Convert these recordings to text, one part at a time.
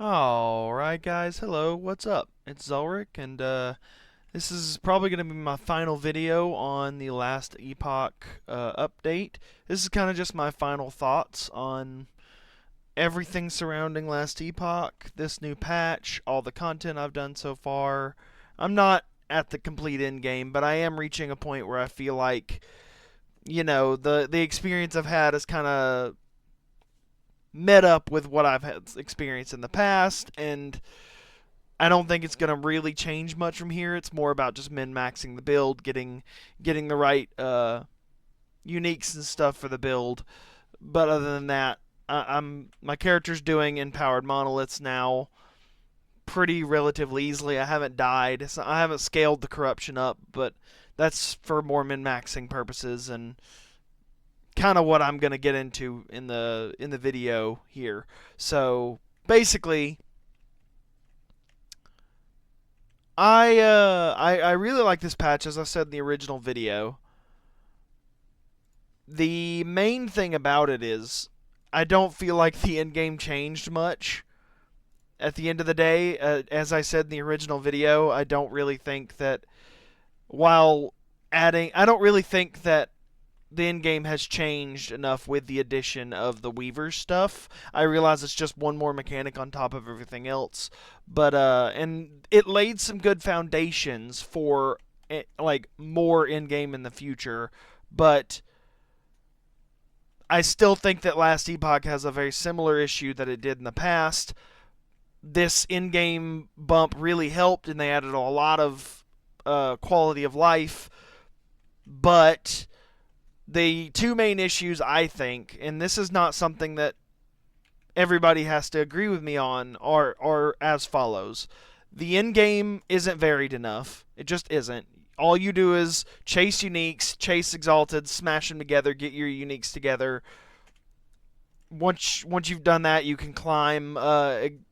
Alright guys, hello, what's up? It's Zelric, and this is probably going to be my final video on the Last Epoch update. This is kind of just my final thoughts on everything surrounding Last Epoch, this new patch, all the content I've done so far. I'm not at the complete end game, but I am reaching a point where I feel like, the experience I've had is kind of met up with what I've had experienced in the past, and I don't think it's gonna really change much from here. It's more about just min maxing the build, getting the right uniques and stuff for the build. But other than that, I'm my character's doing empowered monoliths now pretty relatively easily. I haven't died, so I haven't scaled the corruption up, but that's for more min maxing purposes and kind of what I'm gonna get into in the video here. So basically, I really like this patch, as I said in the original video. The main thing about it is I don't feel like the end game changed much. At the end of the day, as I said in the original video, I don't really think that while I don't really think that the end game has changed enough with the addition of the Weaver stuff. I realize it's just one more mechanic on top of everything else, but and it laid some good foundations for like more in game in the future. But I still think that Last Epoch has a very similar issue that it did in the past. This in game bump really helped, and they added a lot of quality of life, but the two main issues, I think, and this is not something that everybody has to agree with me on, are as follows. The end game isn't varied enough. It just isn't. All you do is chase uniques, chase exalted, smash them together, get your uniques together. Once you've done that, you can climb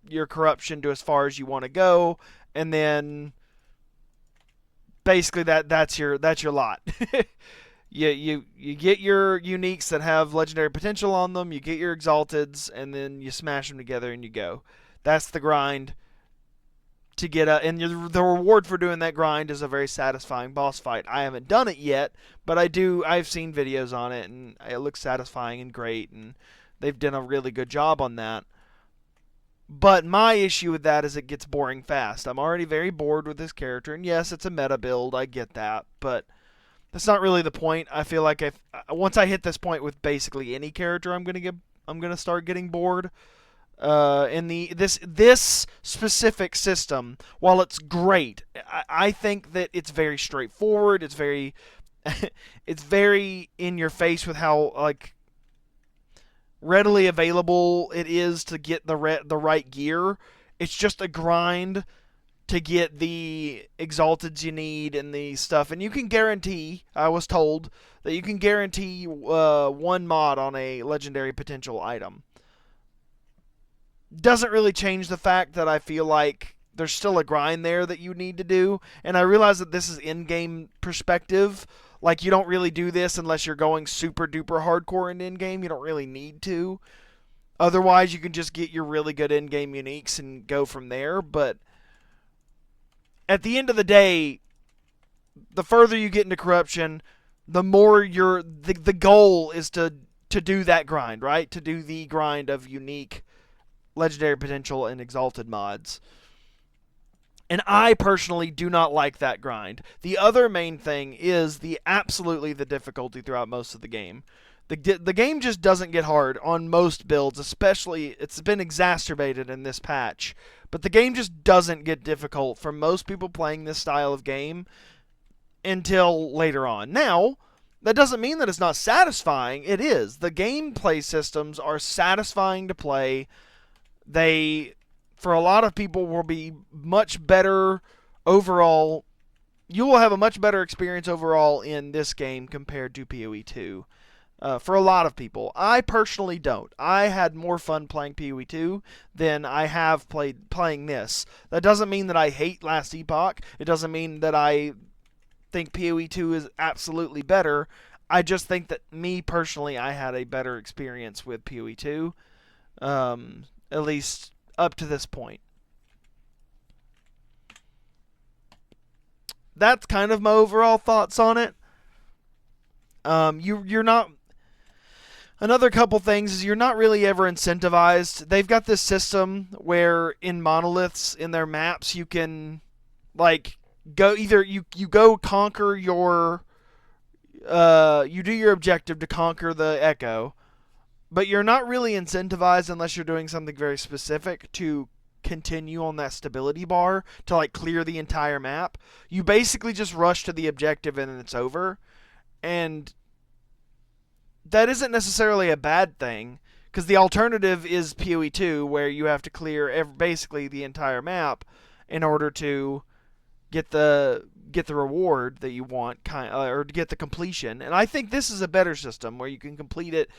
your corruption to as far as you want to go, and then basically that's your lot. You get your uniques that have legendary potential on them, you get your exalteds, and then you smash them together and you go. That's the grind to get and the reward for doing that grind is a very satisfying boss fight. I haven't done it yet, but I've seen videos on it, and it looks satisfying and great, and they've done a really good job on that. But my issue with that is it gets boring fast. I'm already very bored with this character, and yes, it's a meta build, I get that, but that's not really the point. I feel like if once I hit this point with basically any character, I'm gonna start getting bored. In this specific system, while it's great, I think that it's very straightforward. It's very it's very in your face with how like readily available it is to get the right gear. It's just a grind to get the exalteds you need and the stuff. And you can guarantee, I was told, that you can guarantee one mod on a legendary potential item. Doesn't really change the fact that I feel like there's still a grind there that you need to do. And I realize that this is in game perspective. Like, you don't really do this unless you're going super duper hardcore in game. You don't really need to. Otherwise, you can just get your really good in game uniques and go from there. But at the end of the day, the further you get into corruption, the more the goal is to do that grind, right? To do the grind of unique legendary potential and exalted mods. And I personally do not like that grind. The other main thing is the difficulty throughout most of the game. The game just doesn't get hard on most builds, especially it's been exacerbated in this patch. But the game just doesn't get difficult for most people playing this style of game until later on. Now, that doesn't mean that it's not satisfying. It is. The gameplay systems are satisfying to play. They, for a lot of people, will be much better overall. You will have a much better experience overall in this game compared to PoE 2. For a lot of people. I personally don't. I had more fun playing PoE 2 than I have playing this. That doesn't mean that I hate Last Epoch. It doesn't mean that I think PoE 2 is absolutely better. I just think that me personally, I had a better experience with PoE 2. At least up to this point. That's kind of my overall thoughts on it. You're not. Another couple things is you're not really ever incentivized. They've got this system where in monoliths in their maps you can like go either you go conquer your you do your objective to conquer the echo, but you're not really incentivized unless you're doing something very specific to continue on that stability bar to like clear the entire map. You basically just rush to the objective and then it's over. And that isn't necessarily a bad thing, because the alternative is PoE 2, where you have to clear basically the entire map in order to get the reward that you want, or to get the completion. And I think this is a better system where you can complete it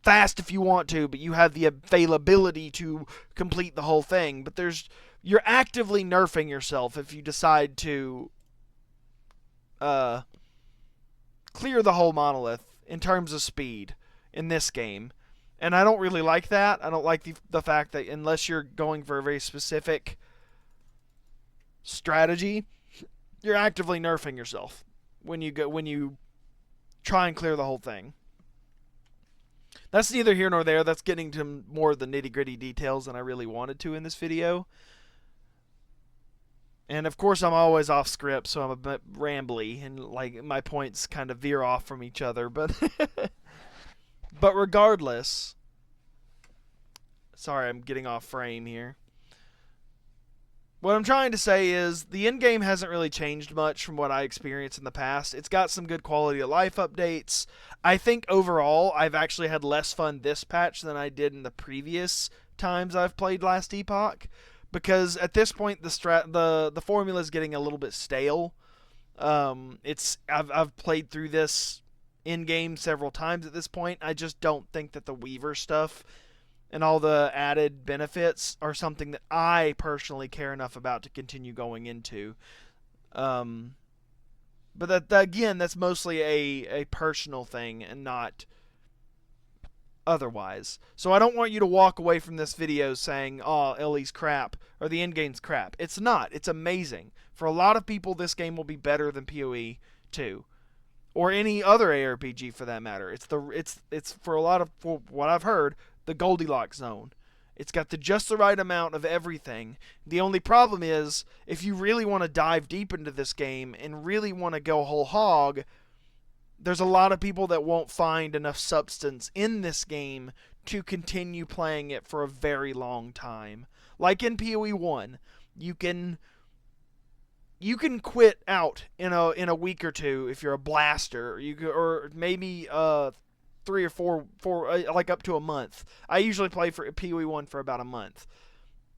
fast if you want to, but you have the availability to complete the whole thing. But you're actively nerfing yourself if you decide to clear the whole monolith in terms of speed in this game. And I don't really like that. I don't like the fact that unless you're going for a very specific strategy, you're actively nerfing yourself when you try and clear the whole thing. That's neither here nor there. That's getting to more of the nitty-gritty details than I really wanted to in this video. And of course, I'm always off script, so I'm a bit rambly, and like my points kind of veer off from each other. But but regardless, sorry, I'm getting off frame here. What I'm trying to say is the end game hasn't really changed much from what I experienced in the past. It's got some good quality of life updates. I think overall, I've actually had less fun this patch than I did in the previous times I've played Last Epoch. Because at this point the formula is getting a little bit stale. I've played through this in game several times at this point. I just don't think that the Weaver stuff and all the added benefits are something that I personally care enough about to continue going into. But that again, that's mostly a personal thing and not otherwise. So I don't want you to walk away from this video saying, oh, Ellie's crap, or the endgame's crap. It's not. It's amazing. For a lot of people, this game will be better than PoE 2. Or any other ARPG for that matter. It's for a lot of, for what I've heard, the Goldilocks zone. It's got just the right amount of everything. The only problem is, if you really want to dive deep into this game and really want to go whole hog, there's a lot of people that won't find enough substance in this game to continue playing it for a very long time. Like in PoE 1, you can quit out in a week or two if you're a blaster, or maybe 3 or 4 like up to a month. I usually play for PoE 1 for about a month.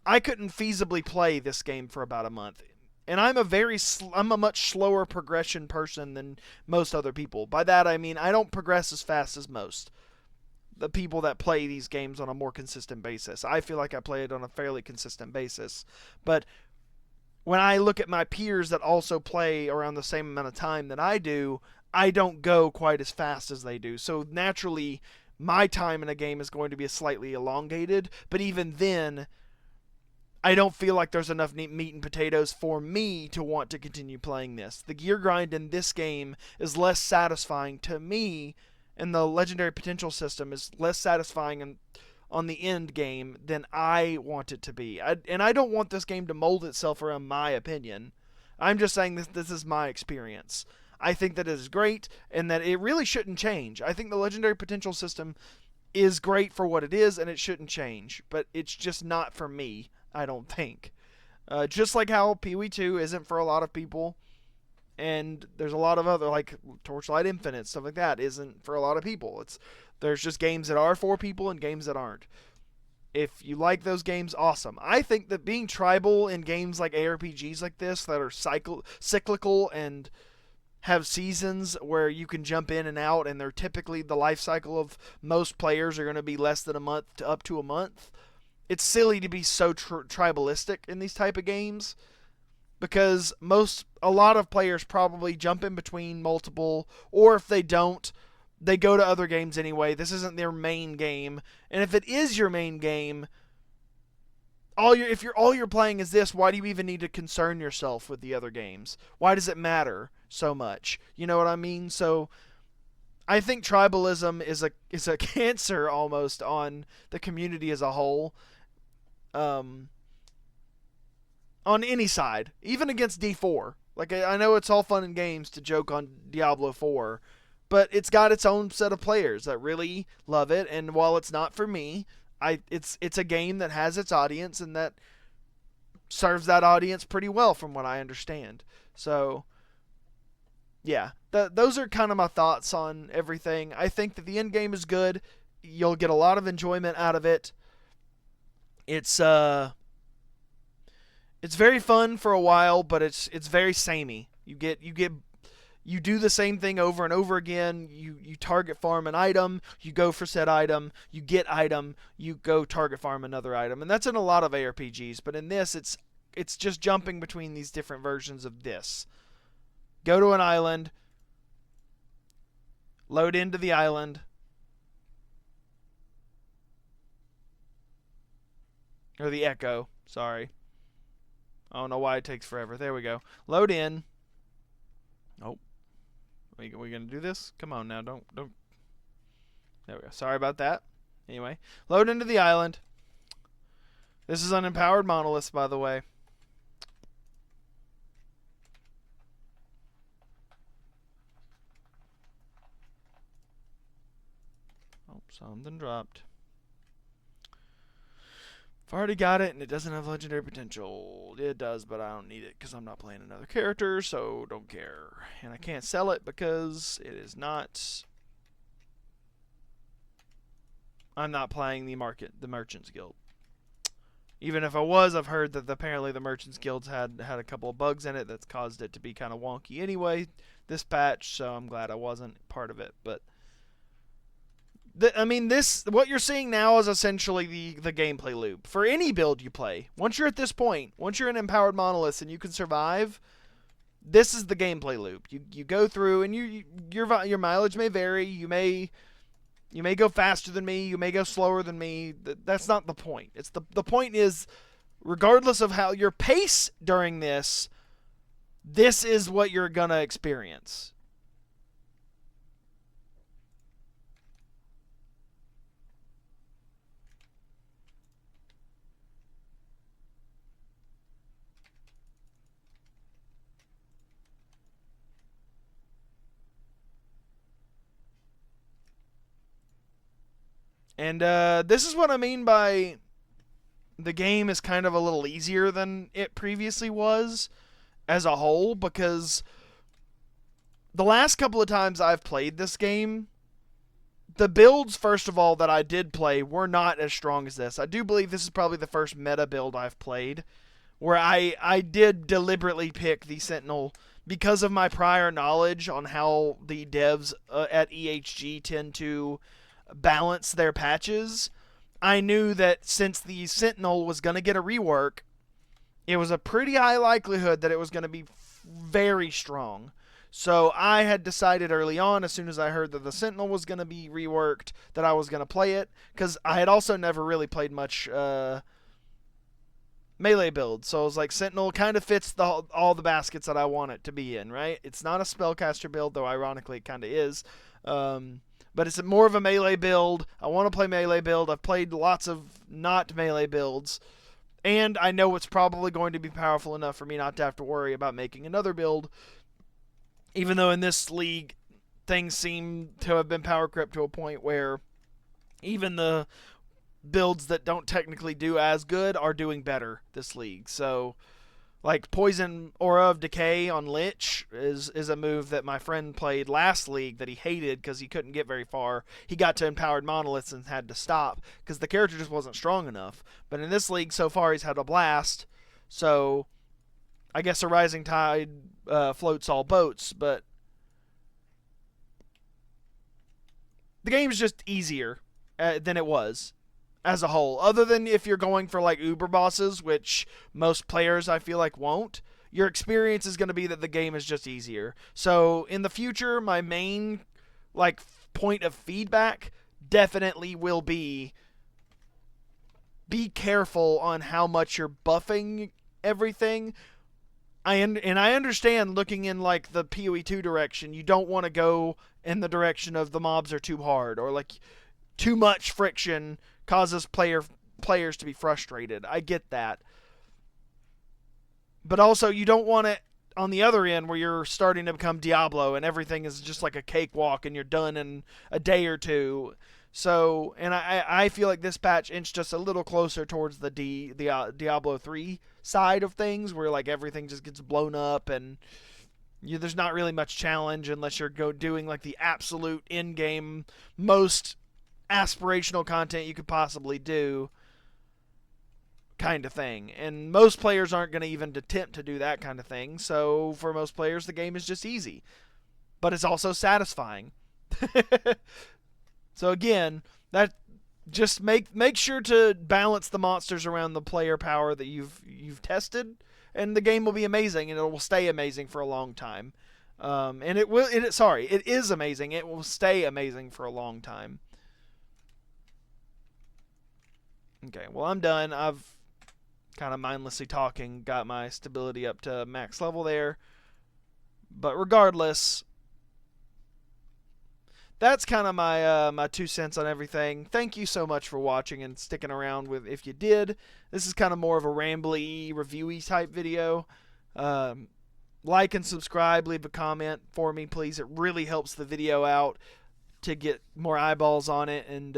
I couldn't feasibly play this game for about a month. And I'm a much slower progression person than most other people. By that I mean I don't progress as fast as most the people that play these games on a more consistent basis. I feel like I play it on a fairly consistent basis. But when I look at my peers that also play around the same amount of time that I do, I don't go quite as fast as they do. So naturally, my time in a game is going to be slightly elongated. But even then, I don't feel like there's enough meat and potatoes for me to want to continue playing this. The gear grind in this game is less satisfying to me, and the legendary potential system is less satisfying on the end game than I want it to be. And I don't want this game to mold itself around my opinion. I'm just saying this is my experience. I think that it is great, and that it really shouldn't change. I think the legendary potential system is great for what it is, and it shouldn't change. But it's just not for me, I don't think. Just like how PoE 2 isn't for a lot of people, and there's a lot of other, like Torchlight Infinite, stuff like that, isn't for a lot of people. There's just games that are for people and games that aren't. If you like those games, awesome. I think that being tribal in games like ARPGs like this that are cyclical and have seasons where you can jump in and out, and they're typically, the life cycle of most players are going to be less than a month to up to a month. It's silly to be so tribalistic in these type of games, because a lot of players probably jump in between multiple, or if they don't, they go to other games anyway. This isn't their main game, and if it is your main game, all you're playing is this, why do you even need to concern yourself with the other games? Why does it matter so much? You know what I mean? So I think tribalism is a cancer almost on the community as a whole. Um, on any side, even against D4. Like I know it's all fun and games to joke on Diablo 4, but it's got its own set of players that really love it. And while it's not for me, it's a game that has its audience and that serves that audience pretty well, from what I understand. So yeah, those are kind of my thoughts on everything. I think that the end game is good. You'll get a lot of enjoyment out of it. It's very fun for a while, but it's very samey. You do the same thing over and over again. You target farm an item, you go for said item, you get item, you go target farm another item. And that's in a lot of ARPGs, but in this it's just jumping between these different versions of this. Go to an island, load into the island, or the Echo, sorry. I don't know why it takes forever. There we go. Load in. Oh. We going to do this? Come on now. Don't. There we go. Sorry about that. Anyway. Load into the island. This is unempowered monoliths, by the way. Oh, something dropped. I've already got it, and it doesn't have legendary potential. It does, but I don't need it because I'm not playing another character, so don't care. And I can't sell it because it is not... I'm not playing the Merchants Guild. Even if I was, I've heard that apparently the Merchants Guild had a couple of bugs in it that's caused it to be kind of wonky anyway, this patch, so I'm glad I wasn't part of it, but... what you're seeing now is essentially the gameplay loop for any build you play. Once you're at this point, once you're in Empowered Monoliths and you can survive, this is the gameplay loop. You go through, and your mileage may vary. You may go faster than me. You may go slower than me. That's not the point. It's the point is, regardless of how your pace during this is what you're gonna experience. And this is what I mean by the game is kind of a little easier than it previously was as a whole, because the last couple of times I've played this game, the builds, first of all, that I did play were not as strong as this. I do believe this is probably the first meta build I've played where I did deliberately pick the Sentinel because of my prior knowledge on how the devs at EHG tend to balance their patches. I knew that since the Sentinel was going to get a rework, it was a pretty high likelihood that it was going to be very strong. So I had decided early on, as soon as I heard that the Sentinel was going to be reworked, that I was going to play it, because I had also never really played much melee builds. So I was like, Sentinel kind of fits all the baskets that I want it to be in, right? It's not a spellcaster build, though ironically it kind of is. But it's more of a melee build. I want to play melee build. I've played lots of not melee builds. And I know it's probably going to be powerful enough for me not to have to worry about making another build. Even though in this league, things seem to have been power crept to a point where even the builds that don't technically do as good are doing better this league. So, like Poison Aura of Decay on Lich is a move that my friend played last league that he hated because he couldn't get very far. He got to Empowered Monoliths and had to stop because the character just wasn't strong enough. But in this league so far he's had a blast. So I guess a rising tide floats all boats, but the game's just easier than it was as a whole. Other than if you're going for like uber bosses, which most players I feel like won't, your experience is going to be that the game is just easier. So in the future, my main like point of feedback definitely will be be careful on how much you're buffing everything. I understand, looking in like the PoE2 direction, you don't want to go in the direction of the mobs are too hard, or like too much friction causes players to be frustrated. I get that. But also, you don't want it on the other end where you're starting to become Diablo and everything is just like a cakewalk and you're done in a day or two. So, and I feel like this patch inched us a little closer towards the Diablo 3 side of things, where like everything just gets blown up and there's not really much challenge unless you're doing like the absolute in-game most aspirational content you could possibly do, kind of thing. And most players aren't going to even attempt to do that kind of thing. So for most players, the game is just easy, but it's also satisfying. So again, that just make sure to balance the monsters around the player power that you've tested, and the game will be amazing, and it will stay amazing for a long time. And it will. It is amazing. It will stay amazing for a long time. Okay, well, I'm done. I've kind of mindlessly talking, got my stability up to max level there. But regardless, that's kind of my 2 cents on everything. Thank you so much for watching and sticking around with if you did. This is kind of more of a rambly, reviewy type video. Like and subscribe, leave a comment for me, please. It really helps the video out to get more eyeballs on it, and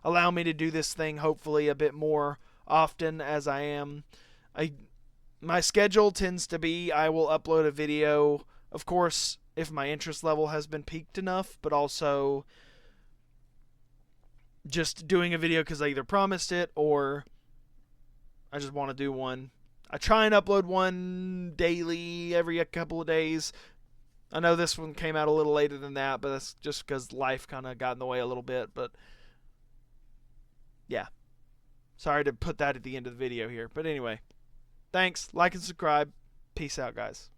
allow me to do this thing hopefully a bit more often as I am. My schedule tends to be I will upload a video, of course, if my interest level has been peaked enough, but also just doing a video because I either promised it or I just want to do one. I try and upload one daily every couple of days. I know this one came out a little later than that, but that's just because life kind of got in the way a little bit. But yeah, sorry to put that at the end of the video here. But anyway, thanks. Like and subscribe. Peace out, guys.